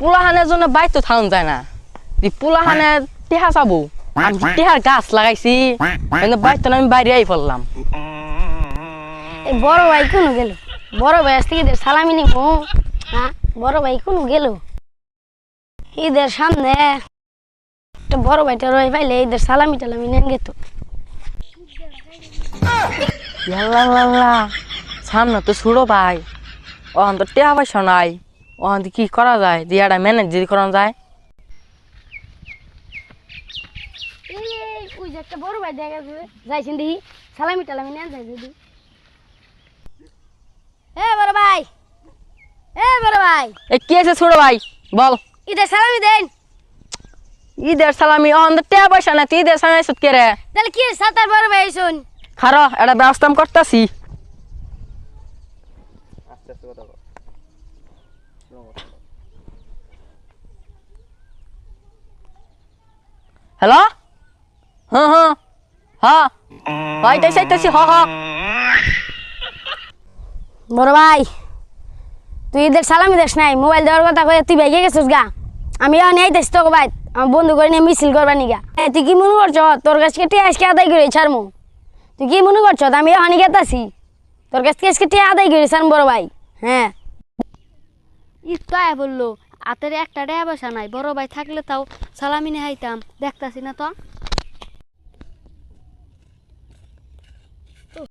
পোলাহানের জন্য বাইর তো থাকুন যায় না পোলাহানের টেহা চাবো আমি টেহার গাছ লাগাইছি বাইর তো আমি বাইরে আই পড়লাম। বড় ভাই কোনো গেল বড় ভাই আজ থেকে ঈদের সালামি নিব। হ্যাঁ বড় ভাই কোনো গেল ঈদের সামনে একটা বড় ভাইটা রয়ে পাইলে ঈদের সালামি টালামি নেন গেত। সামনে তো ছুড়ো ভাই ওখান তো টেহা পয়সা নাই ওখান কি করা যায় যে একটা ম্যানেজ যদি করা যায়। ওই যে একটা বড় ভাই দেখা যাইছেন দেখি সালামি টালামি নেন যায় যদি। বড় ভাই বড় ভাই কি আছে ছোট ভাই বল। ঈদের সালামি দেন। ঈদের সালামি ওখান তো টেহা পয়সা না তুই ঈদের সালামি সুত কে রে তাহলে কি সাতার বড় ভাই শুন খারো একটা ব্যবস্থা আমি করতেছি। হ্যালো হ্যাঁ হ্যাঁ হ্যাঁ আইতাছি আইতাছি হ হ। বড় ভাই তুই ঈদের সালামি দেশ নাই মোবাইল দেওয়ার কথা কয়ে তুই ভেগে গেছিস গা। আমি এখন আইতেছি তোকে ভাই আমার বন্ধু করে নিয়ে মিছিল করবা নিগা। তুই কি মনে করছ তোর কাছ থেকে টিয়া আজকে আদায় করে ছাড়মু? তুই কি মনে করছ আমি এখন গেতাছি তোর কাছ থেকে আজকে টিয়া আদায় করে ছাড়ম বড় ভাই। হ্যাঁ ঈদ তো আয়া বললো আতের একটা টাকা পয়সা নাই বড় ভাই থাকলে তাও সালামি নিয়ে হাইতাম দেখতাছি না তো।